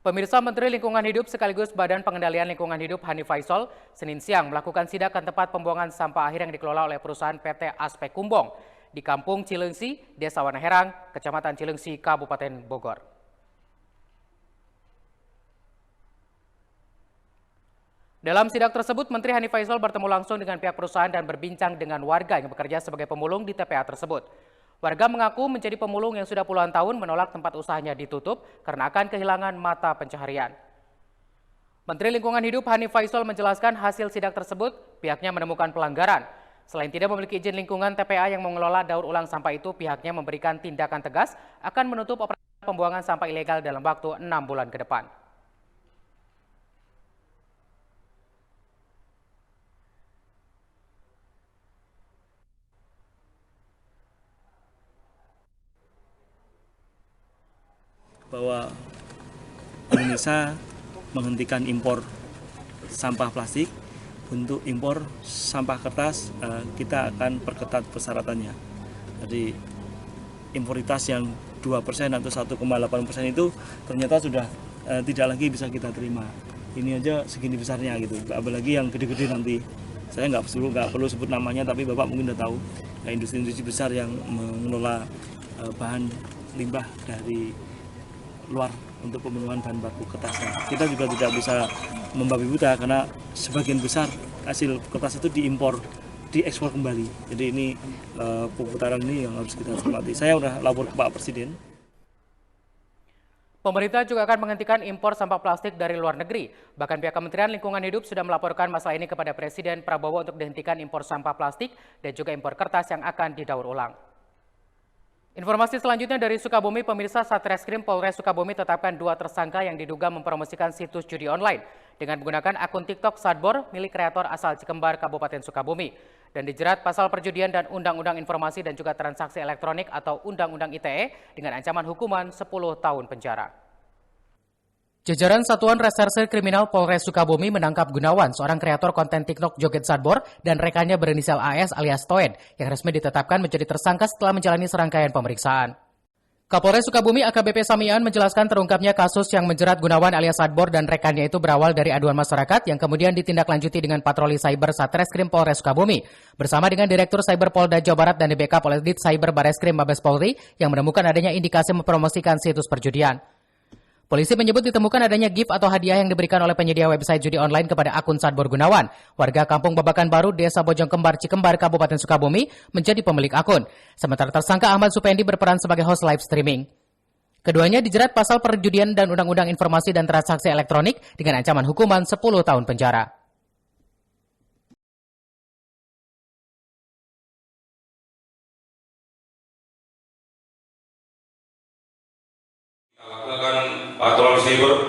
Pemirsa, Menteri Lingkungan Hidup sekaligus Badan Pengendalian Lingkungan Hidup Hanif Faisal Senin siang melakukan sidak ke tempat pembuangan sampah akhir yang dikelola oleh perusahaan PT Aspek Kumbong di Kampung Cileungsi, Desa Wanaherang, Kecamatan Cileungsi, Kabupaten Bogor. Dalam sidak tersebut, Menteri Hanif Faisal bertemu langsung dengan pihak perusahaan dan berbincang dengan warga yang bekerja sebagai pemulung di TPA tersebut. Warga mengaku menjadi pemulung yang sudah puluhan tahun menolak tempat usahanya ditutup karena akan kehilangan mata pencaharian. Menteri Lingkungan Hidup Hanif Faisal menjelaskan hasil sidak tersebut, pihaknya menemukan pelanggaran. Selain tidak memiliki izin lingkungan, TPA yang mengelola daur ulang sampah itu pihaknya memberikan tindakan tegas akan menutup operasi pembuangan sampah ilegal dalam waktu 6 bulan ke depan. Bahwa Indonesia menghentikan impor sampah plastik. Untuk impor sampah kertas kita akan perketat persyaratannya. Jadi imporitas yang 2% atau 1,8% itu ternyata sudah tidak lagi bisa kita terima. Ini aja segini besarnya gitu. Apalagi yang gede-gede nanti. Saya nggak perlu sebut namanya, tapi Bapak mungkin udah tahu. Industri-industri besar yang mengelola bahan limbah dari luar untuk pemenuhan bahan baku kertasnya. Kita juga tidak bisa membabi buta karena sebagian besar hasil kertas itu diimpor, diekspor kembali. Jadi ini perputaran ini yang harus kita cermati. Saya udah lapor ke Pak Presiden. Pemerintah juga akan menghentikan impor sampah plastik dari luar negeri. Bahkan pihak Kementerian Lingkungan Hidup sudah melaporkan masalah ini kepada Presiden Prabowo untuk dihentikan impor sampah plastik dan juga impor kertas yang akan didaur ulang. Informasi selanjutnya dari Sukabumi, pemirsa, Satreskrim Polres Sukabumi tetapkan 2 tersangka yang diduga mempromosikan situs judi online dengan menggunakan akun TikTok Sadbor milik kreator asal Cikembar, Kabupaten Sukabumi, dan dijerat pasal perjudian dan Undang-Undang Informasi dan juga Transaksi Elektronik atau Undang-Undang ITE dengan ancaman hukuman 10 tahun penjara. Jajaran Satuan Reserse Kriminal Polres Sukabumi menangkap Gunawan, seorang kreator konten TikTok joget Sadbor, dan rekannya berinisial AS alias Toen, yang resmi ditetapkan menjadi tersangka setelah menjalani serangkaian pemeriksaan. Kapolres Sukabumi AKBP Samian menjelaskan terungkapnya kasus yang menjerat Gunawan alias Sadbor dan rekannya itu berawal dari aduan masyarakat yang kemudian ditindaklanjuti dengan patroli cyber Satreskrim Polres Sukabumi bersama dengan Direktur Cyber Polda Jawa Barat dan di-backup oleh Dit Cyber Bareskrim Mabes Polri yang menemukan adanya indikasi mempromosikan situs perjudian. Polisi menyebut ditemukan adanya gift atau hadiah yang diberikan oleh penyedia website judi online kepada akun Sadbor Gunawan. Warga Kampung Babakan Baru, Desa Bojongkembar, Cikembar, Kabupaten Sukabumi menjadi pemilik akun. Sementara tersangka Ahmad Supendi berperan sebagai host live streaming. Keduanya dijerat pasal perjudian dan Undang-Undang Informasi dan Transaksi Elektronik dengan ancaman hukuman 10 tahun penjara. Lakukan patroli cyber,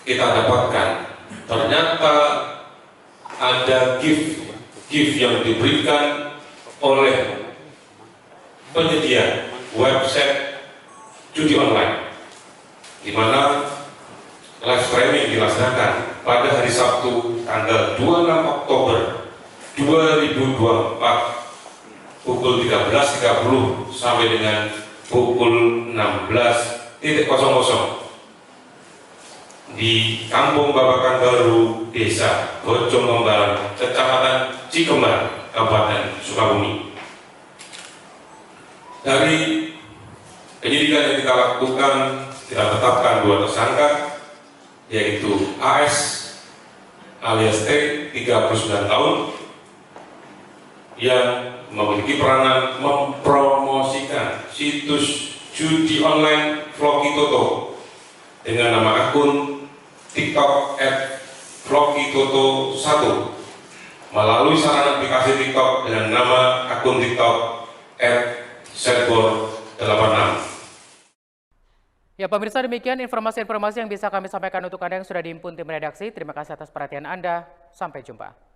kita dapatkan ternyata ada gift yang diberikan oleh penyedia website judi online, di mana live streaming dilaksanakan pada hari Sabtu tanggal 26 Oktober 2024 pukul 13.30 sampai dengan pukul 16.00 di Kampung Babakan Baru, Desa Bojongkembar, Kecamatan Cikembar, Kabupaten Sukabumi. Dari penyidikan yang kita lakukan, kita tetapkan 2 tersangka, yaitu AS alias T, 39 tahun, yang memiliki peranan mempromosikan situs judi online Vlogitoto dengan nama akun TikTok @vlogitoto1 melalui sarana aplikasi TikTok dengan nama akun TikTok @sadbor86. Ya pemirsa, demikian informasi-informasi yang bisa kami sampaikan untuk Anda yang sudah dihimpun tim redaksi. Terima kasih atas perhatian Anda. Sampai jumpa.